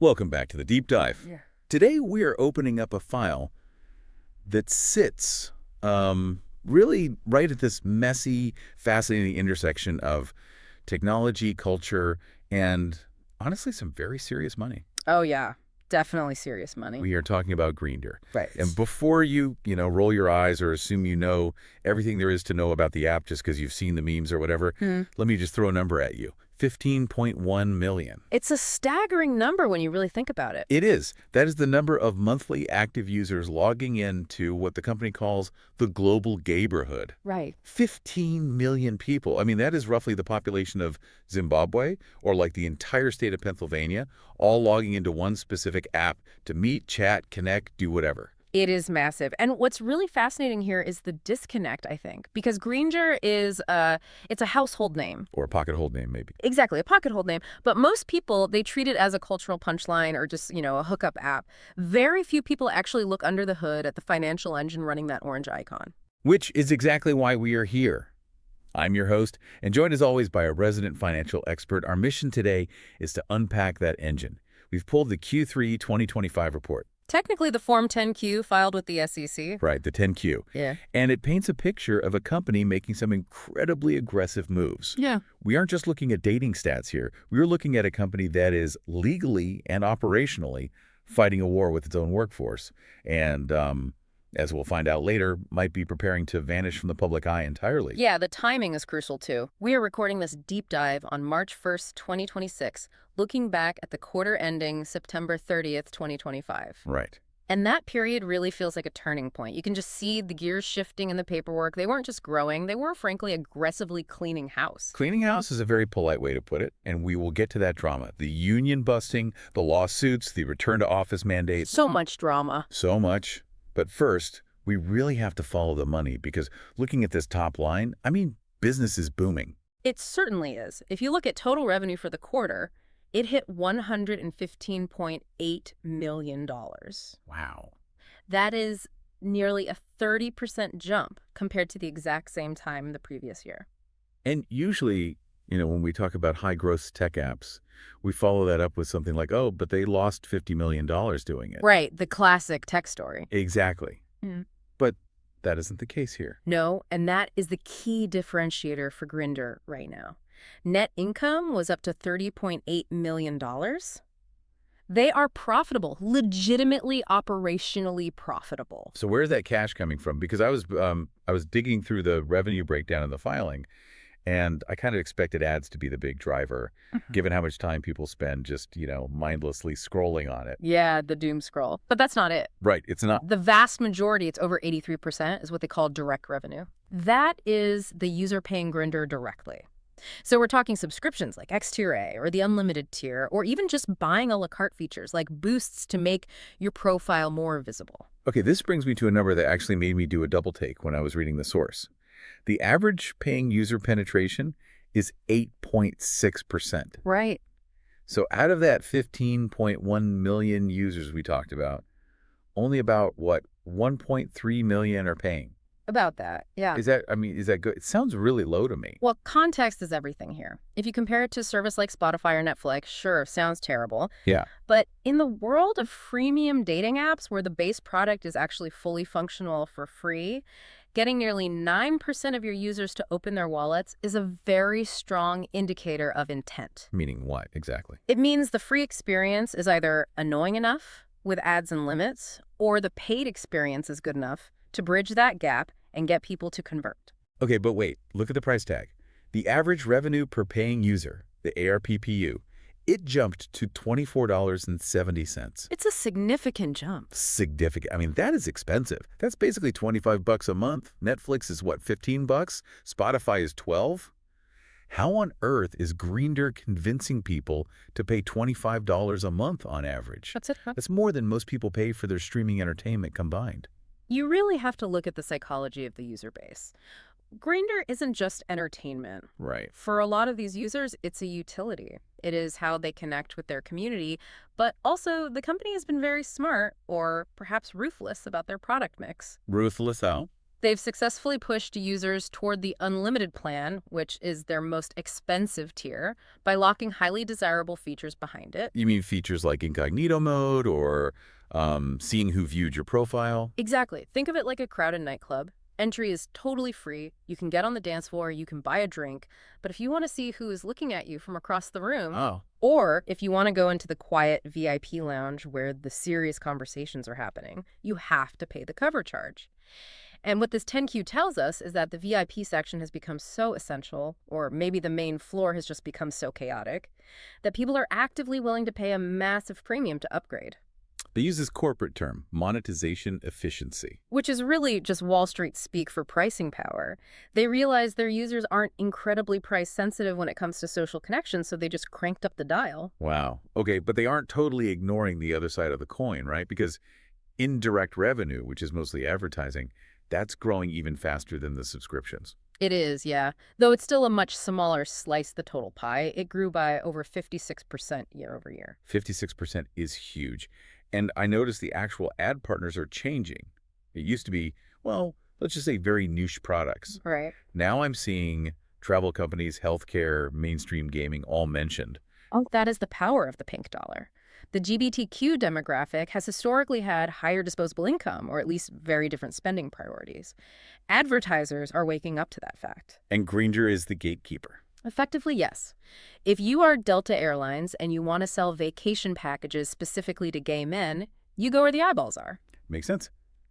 Welcome back to the Deep Dive. Yeah. Today we are opening up a file that sits really right at this messy, fascinating intersection of technology, culture, and honestly some very serious money. Oh, yeah. Definitely serious money. We are talking about Grindr. Right. And before you roll your eyes or assume you know everything there is to know about the app just because you've seen the memes or whatever, let me just throw a number at you. 15.1 million. It's a staggering number when you really think about it. It is. That is the number of monthly active users logging into what the company calls the global gayborhood. Right. 15 million people. I mean, that is roughly the population of Zimbabwe or like the entire state of Pennsylvania, all logging into one specific app to meet, chat, connect, do whatever. It is massive. And what's really fascinating here is the disconnect, I think, because Grindr is it's a household name. Or a pocket hold name, maybe. Exactly, a pocket hold name. But most people, they treat it as a cultural punchline or just, a hookup app. Very few people actually look under the hood at the financial engine running that orange icon. Which is exactly why we are here. I'm your host, and joined as always by a resident financial expert. Our mission today is to unpack that engine. We've pulled the Q3 2025 report. Technically, the Form 10Q filed with the SEC. Right, the 10Q. Yeah. And it paints a picture of a company making some incredibly aggressive moves. Yeah. We aren't just looking at dating stats here. We're looking at a company that is legally and operationally fighting a war with its own workforce. And as we'll find out later, might be preparing to vanish from the public eye entirely. Yeah, the timing is crucial, too. We are recording this deep dive on March 1st, 2026, looking back at the quarter ending September 30th, 2025. Right. And that period really feels like a turning point. You can just see the gears shifting in the paperwork. They weren't just growing. They were, frankly, aggressively cleaning house. Cleaning house is a very polite way to put it, and we will get to that drama. The union busting, the lawsuits, the return to office mandates. So much drama. So much. But first, we really have to follow the money because looking at this top line, I mean, business is booming. It certainly is. If you look at total revenue for the quarter, it hit $115.8 million. Wow. That is nearly a 30% jump compared to the exact same time the previous year. And usually, when we talk about high-growth tech apps, we follow that up with something like, oh, but they lost $50 million doing it. Right, the classic tech story. Exactly. But that isn't the case here. No, and that is the key differentiator for Grindr right now. Net income was up to $30.8 million. They are profitable, legitimately operationally profitable. So where's that cash coming from? Because I was digging through the revenue breakdown in the filing, and I kind of expected ads to be the big driver, given how much time people spend just, mindlessly scrolling on it. Yeah, the doom scroll. But that's not it. Right, it's not. The vast majority, it's over 83%, is what they call direct revenue. That is the user paying Grindr directly. So we're talking subscriptions like X Tier A or the unlimited tier, or even just buying a la carte features like boosts to make your profile more visible. Okay, this brings me to a number that actually made me do a double take when I was reading the source. The average paying user penetration is 8.6%. Right. So out of that 15.1 million users we talked about, only about, 1.3 million are paying. About that, yeah. Is that good? It sounds really low to me. Well, context is everything here. If you compare it to a service like Spotify or Netflix, sure, sounds terrible. Yeah. But in the world of freemium dating apps where the base product is actually fully functional for free, getting nearly 9% of your users to open their wallets is a very strong indicator of intent. Meaning what, exactly? It means the free experience is either annoying enough with ads and limits, or the paid experience is good enough to bridge that gap and get people to convert. Okay, but wait, look at the price tag. The average revenue per paying user, the ARPPU, it jumped to $24.70. It's a significant jump. Significant. I mean, that is expensive. That's basically $25 a month. Netflix is what, $15? Spotify is $12? How on earth is Grindr convincing people to pay $25 a month on average? That's it, huh? That's more than most people pay for their streaming entertainment combined. You really have to look at the psychology of the user base. Grindr isn't just entertainment. Right. For a lot of these users, it's a utility. It is how they connect with their community, but also the company has been very smart, or perhaps ruthless, about their product mix. Ruthless how? They've successfully pushed users toward the unlimited plan, which is their most expensive tier, by locking highly desirable features behind it. You mean features like incognito mode or seeing who viewed your profile? Exactly. Think of it like a crowded nightclub. Entry is totally free. You can get on the dance floor, you can buy a drink. But if you want to see who is looking at you from across the room, Oh, or if you want to go into the quiet VIP lounge where the serious conversations are happening, you have to pay the cover charge. And what this 10Q tells us is that the VIP section has become so essential, or maybe the main floor has just become so chaotic, that people are actively willing to pay a massive premium to upgrade. they use this corporate term, monetization efficiency. Which is really just Wall Street speak for pricing power. They realize their users aren't incredibly price sensitive when it comes to social connections, so they just cranked up the dial. Wow. Okay, but they aren't totally ignoring the other side of the coin, right? Because indirect revenue, which is mostly advertising, that's growing even faster than the subscriptions. It is, yeah. Though it's still a much smaller slice of the total pie. It grew by over 56% year over year. 56% is huge. And I noticed the actual ad partners are changing. It used to be, well, let's just say very niche products. Right. Now I'm seeing travel companies, healthcare, mainstream gaming all mentioned. Oh, that is the power of the pink dollar. The GBTQ demographic has historically had higher disposable income, or at least very different spending priorities. Advertisers are waking up to that fact. And Grindr is the gatekeeper. Effectively, yes. If you are Delta Airlines and you want to sell vacation packages specifically to gay men, you go where the eyeballs are. Makes sense.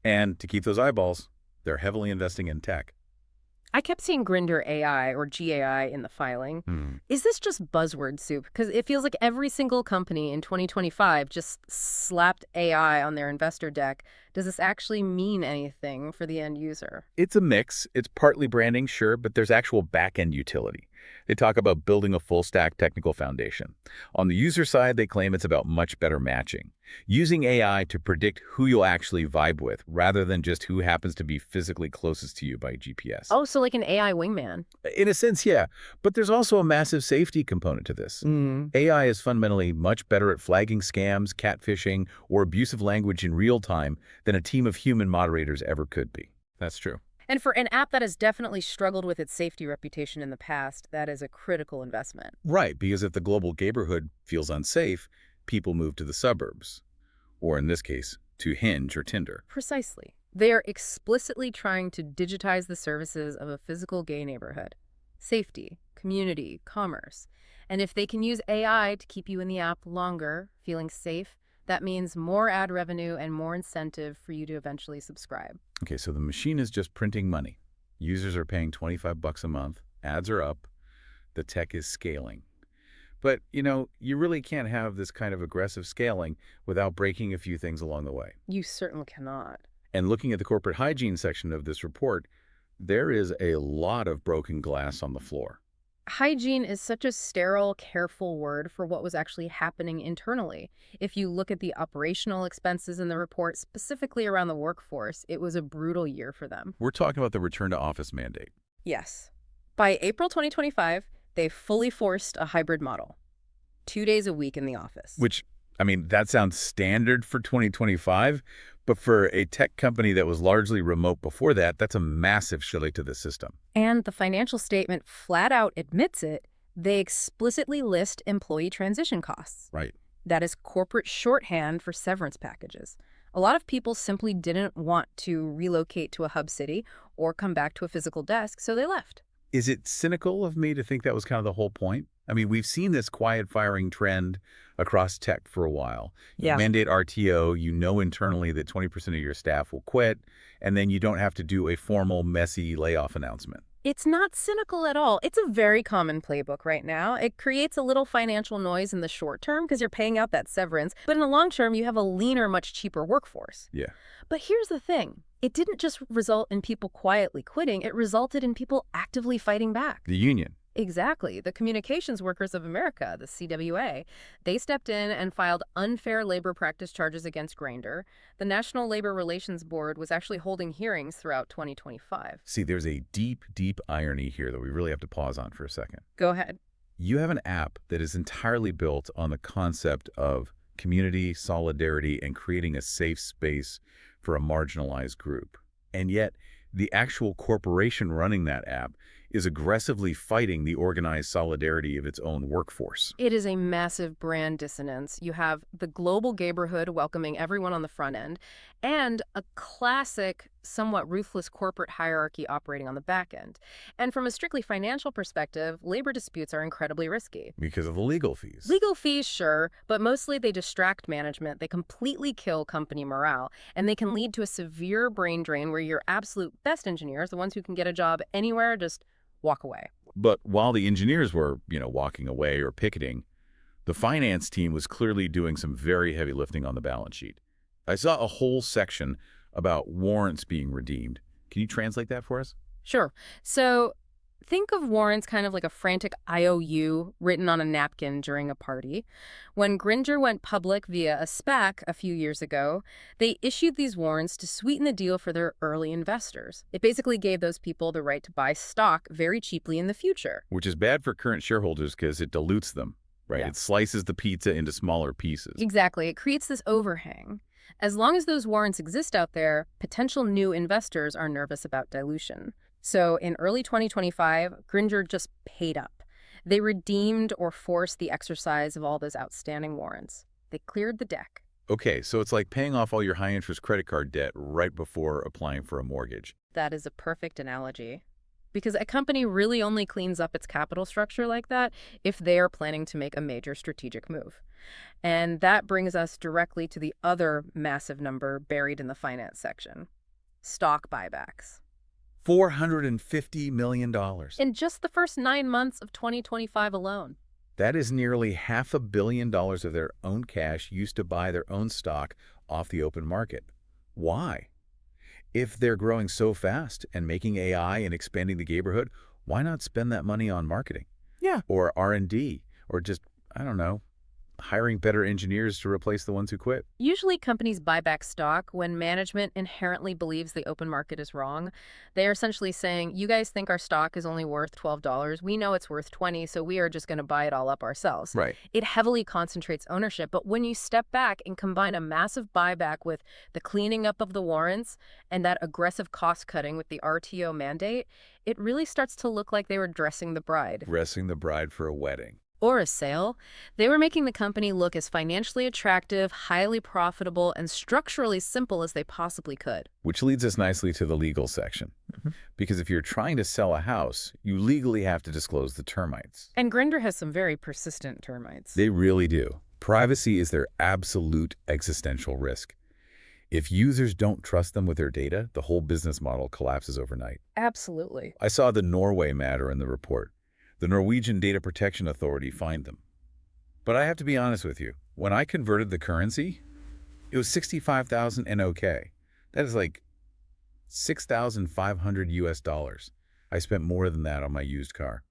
And to keep those eyeballs, they're heavily investing in tech. I kept seeing Grindr AI or GAI in the filing. Is this just buzzword soup? Because it feels like every single company in 2025 just slapped AI on their investor deck. Does this actually mean anything for the end user? It's a mix. It's partly branding, sure, but there's actual back-end utility. They talk about building a full-stack technical foundation. On the user side, they claim it's about much better matching, using AI to predict who you'll actually vibe with rather than just who happens to be physically closest to you by GPS. Oh, so like an AI wingman. In a sense, yeah, but there's also a massive safety component to this. AI is fundamentally much better at flagging scams, catfishing, or abusive language in real time than a team of human moderators ever could be. That's true. And for an app that has definitely struggled with its safety reputation in the past, that is a critical investment. Right, because if the global neighborhood feels unsafe, people move to the suburbs, or in this case, to Hinge or Tinder. Precisely. They are explicitly trying to digitize the services of a physical gay neighborhood. Safety, community, commerce. And if they can use AI to keep you in the app longer, feeling safe, that means more ad revenue and more incentive for you to eventually subscribe. Okay, so the machine is just printing money. Users are paying $25 a month, ads are up, the tech is scaling. But, you really can't have this kind of aggressive scaling without breaking a few things along the way. You certainly cannot. And looking at the corporate hygiene section of this report, there is a lot of broken glass on the floor. Hygiene is such a sterile, careful word for what was actually happening internally. If you look at the operational expenses in the report, specifically around the workforce, it was a brutal year for them. We're talking about the return to office mandate. Yes. By April 2025, they fully forced a hybrid model. 2 days a week in the office. Which, that sounds standard for 2025, but for a tech company that was largely remote before that, that's a massive shilling to the system. And the financial statement flat out admits it. They explicitly list employee transition costs. Right. That is corporate shorthand for severance packages. A lot of people simply didn't want to relocate to a hub city or come back to a physical desk, so they left. Is it cynical of me to think that was kind of the whole point? We've seen this quiet firing trend across tech for a while. You Yeah. mandate RTO, internally that 20% of your staff will quit, and then you don't have to do a formal, messy layoff announcement. It's not cynical at all. It's a very common playbook right now. It creates a little financial noise in the short term because you're paying out that severance, but in the long term, you have a leaner, much cheaper workforce. Yeah. But here's the thing. It didn't just result in people quietly quitting. It resulted in people actively fighting back. The union. Exactly. The Communications Workers of America, the CWA, they stepped in and filed unfair labor practice charges against Grindr. The National Labor Relations Board was actually holding hearings throughout 2025. See, there's a deep, deep irony here that we really have to pause on for a second. Go ahead. You have an app that is entirely built on the concept of community, solidarity, and creating a safe space for a marginalized group. And yet, the actual corporation running that app is aggressively fighting the organized solidarity of its own workforce. It is a massive brand dissonance. You have the global gayborhood welcoming everyone on the front end, and a classic, somewhat ruthless corporate hierarchy operating on the back end. And from a strictly financial perspective, labor disputes are incredibly risky. Because of the legal fees. Legal fees, sure, but mostly they distract management, they completely kill company morale, and they can lead to a severe brain drain where your absolute best engineers, the ones who can get a job anywhere, just walk away. But while the engineers were, walking away or picketing, the finance team was clearly doing some very heavy lifting on the balance sheet. I saw a whole section about warrants being redeemed. Can you translate that for us? Sure. So think of warrants kind of like a frantic IOU written on a napkin during a party. When Grindr went public via a SPAC a few years ago, they issued these warrants to sweeten the deal for their early investors. It basically gave those people the right to buy stock very cheaply in the future. Which is bad for current shareholders because it dilutes them, right? Yeah. It slices the pizza into smaller pieces. Exactly. It creates this overhang. As long as those warrants exist out there, potential new investors are nervous about dilution. So in early 2025, Grindr just paid up. They redeemed or forced the exercise of all those outstanding warrants. They cleared the deck. Okay, so it's like paying off all your high-interest credit card debt right before applying for a mortgage. That is a perfect analogy. Because a company really only cleans up its capital structure like that if they are planning to make a major strategic move. And that brings us directly to the other massive number buried in the finance section: stock buybacks. $450 million. In just the first 9 months of 2025 alone. That is nearly $500 million of their own cash used to buy their own stock off the open market. Why? If they're growing so fast and making AI and expanding the neighborhood, why not spend that money on marketing? Yeah. Or R&D, or just, I don't know, hiring better engineers to replace the ones who quit. Usually companies buy back stock when management inherently believes the open market is wrong. They are essentially saying, you guys think our stock is only worth $12. We know it's worth $20, so we are just going to buy it all up ourselves. Right. It heavily concentrates ownership, but when you step back and combine a massive buyback with the cleaning up of the warrants and that aggressive cost cutting with the RTO mandate, it really starts to look like they were dressing the bride. Dressing the bride for a wedding. Or a sale. They were making the company look as financially attractive, highly profitable, and structurally simple as they possibly could. Which leads us nicely to the legal section. Because if you're trying to sell a house, you legally have to disclose the termites. And Grindr has some very persistent termites. They really do. Privacy is their absolute existential risk. If users don't trust them with their data, the whole business model collapses overnight. Absolutely. I saw the Norway matter in the report. The Norwegian Data Protection Authority fined them. But I have to be honest with you. When I converted the currency, it was 65,000 NOK. That is like 6,500 US dollars. I spent more than that on my used car.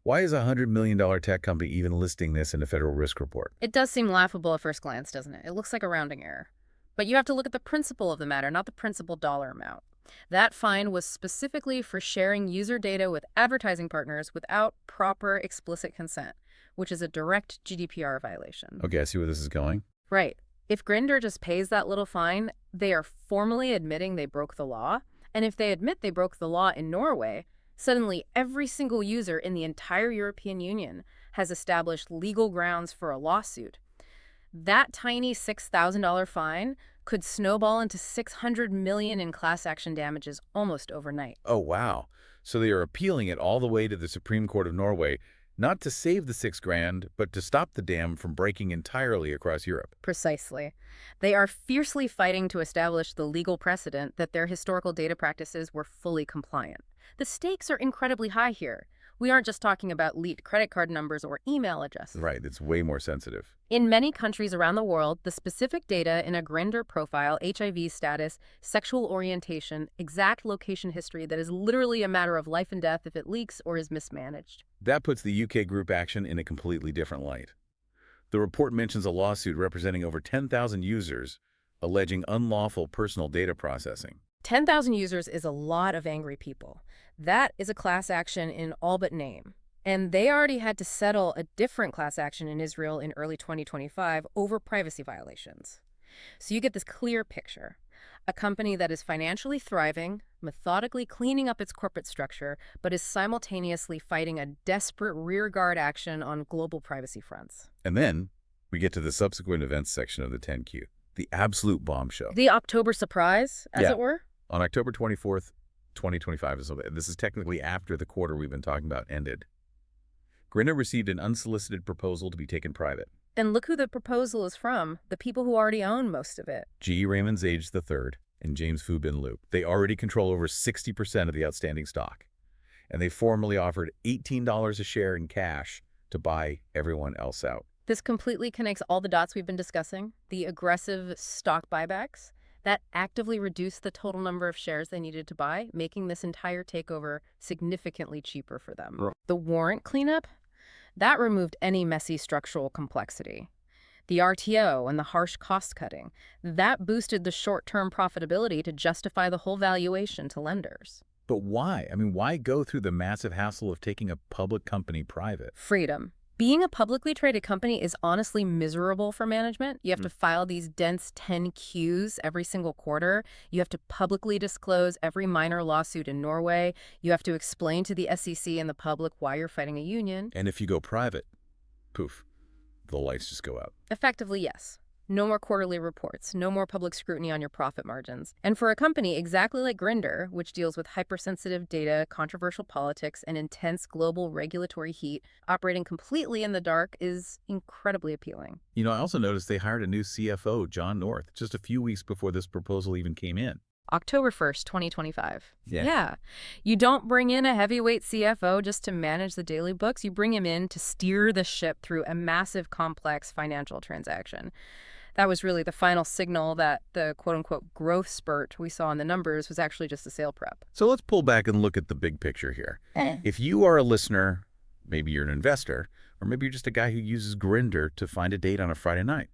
Why is a $100 million tech company even listing this in a federal risk report? It does seem laughable at first glance, doesn't it? It looks like a rounding error. But you have to look at the principle of the matter, not the principal dollar amount. That fine was specifically for sharing user data with advertising partners without proper explicit consent, which is a direct GDPR violation. Okay, I see where this is going. Right. If Grindr just pays that little fine, they are formally admitting they broke the law. And if they admit they broke the law in Norway, suddenly every single user in the entire European Union has established legal grounds for a lawsuit. That tiny $6,000 fine could snowball into $600 million in class action damages almost overnight. Oh, wow. So they are appealing it all the way to the Supreme Court of Norway, not to save the $6,000, but to stop the dam from breaking entirely across Europe. Precisely. They are fiercely fighting to establish the legal precedent that their historical data practices were fully compliant. The stakes are incredibly high here. We aren't just talking about leaked credit card numbers or email addresses. Right, it's way more sensitive. In many countries around the world, the specific data in a Grindr profile, HIV status, sexual orientation, exact location history that is literally a matter of life and death if it leaks or is mismanaged. That puts the UK group action in a completely different light. The report mentions a lawsuit representing over 10,000 users alleging unlawful personal data processing. 10,000 users is a lot of angry people. That is a class action in all but name. And they already had to settle a different class action in Israel in early 2025 over privacy violations. So you get this clear picture. A company that is financially thriving, methodically cleaning up its corporate structure, but is simultaneously fighting a desperate rearguard action on global privacy fronts. And then we get to the subsequent events section of the 10Q, the absolute bombshell. The October surprise, as Yeah. it were? On October 24th, 2025, so this is technically after the quarter we've been talking about ended, Grindr received an unsolicited proposal to be taken private. And look who the proposal is from, the people who already own most of it. G. Raymond Zage III and James Fu Bin Liu. They already control over 60% of the outstanding stock. And they formally offered $18 a share in cash to buy everyone else out. This completely connects all the dots we've been discussing. The aggressive stock buybacks that actively reduced the total number of shares they needed to buy, making this entire takeover significantly cheaper for them. Right. The warrant cleanup, that removed any messy structural complexity. The RTO and the harsh cost cutting, that boosted the short-term profitability to justify the whole valuation to lenders. But why? I mean, why go through the massive hassle of taking a public company private? Freedom. Being a publicly traded company is honestly miserable for management. You have to file these dense 10Qs every single quarter. You have to publicly disclose every minor lawsuit in Norway. You have to explain to the SEC and the public why you're fighting a union. And if you go private, poof, the lights just go out. Effectively, yes. No more quarterly reports, no more public scrutiny on your profit margins. And for a company exactly like Grindr, which deals with hypersensitive data, controversial politics, and intense global regulatory heat, operating completely in the dark is incredibly appealing. You know, I also noticed they hired a new CFO, John North, just a few weeks before this proposal even came in. October 1st, 2025. Yeah. You don't bring in a heavyweight CFO just to manage the daily books. You bring him in to steer the ship through a massive, complex financial transaction. That was really the final signal that the quote-unquote growth spurt we saw in the numbers was actually just a sale prep. So let's pull back and look at the big picture here. If you are a listener, maybe you're an investor, or maybe you're just a guy who uses Grindr to find a date on a Friday night,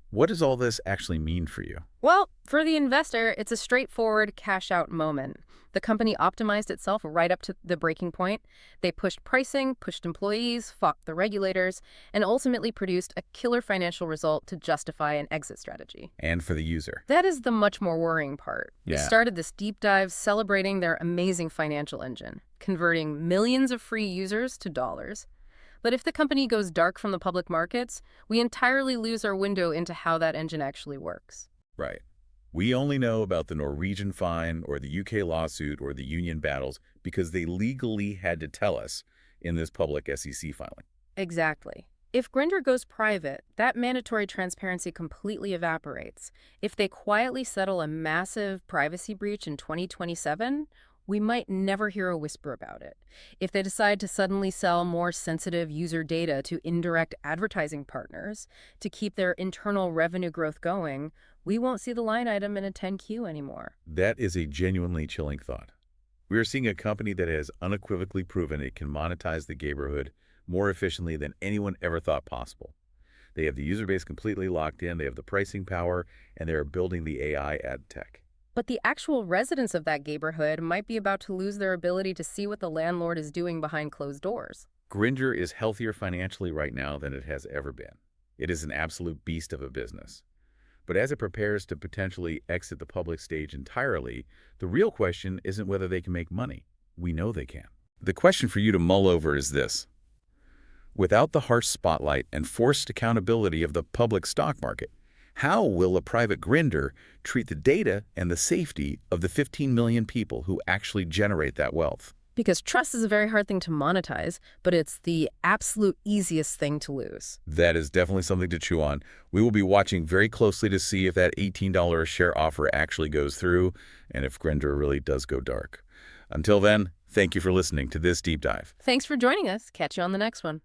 what does all this actually mean for you? Well, for the investor, it's a straightforward cash-out moment. The company optimized itself right up to the breaking point. They pushed pricing, pushed employees, fought the regulators, and ultimately produced a killer financial result to justify an exit strategy. And for the user. That is the much more worrying part. Yeah. We started this deep dive celebrating their amazing financial engine, converting millions of free users to dollars. But if the company goes dark from the public markets, we entirely lose our window into how that engine actually works. Right. We only know about the Norwegian fine or the UK lawsuit or the union battles because they legally had to tell us in this public SEC filing. Exactly. If Grindr goes private, that mandatory transparency completely evaporates. If they quietly settle a massive privacy breach in 2027, we might never hear a whisper about it. If they decide to suddenly sell more sensitive user data to indirect advertising partners to keep their internal revenue growth going, we won't see the line item in a 10Q anymore. That is a genuinely chilling thought. We are seeing a company that has unequivocally proven it can monetize the gayborhood more efficiently than anyone ever thought possible. They have the user base completely locked in, they have the pricing power, and they are building the AI ad tech. But the actual residents of that gayborhood might be about to lose their ability to see what the landlord is doing behind closed doors. Grindr is healthier financially right now than it has ever been. It is an absolute beast of a business. But as it prepares to potentially exit the public stage entirely, the real question isn't whether they can make money. We know they can. The question for you to mull over is this. Without the harsh spotlight and forced accountability of the public stock market, how will a private Grindr treat the data and the safety of the 15 million people who actually generate that wealth? Because trust is a very hard thing to monetize, but it's the absolute easiest thing to lose. That is definitely something to chew on. We will be watching very closely to see if that $18 a share offer actually goes through and if Grindr really does go dark. Until then, thank you for listening to this deep dive. Thanks for joining us. Catch you on the next one.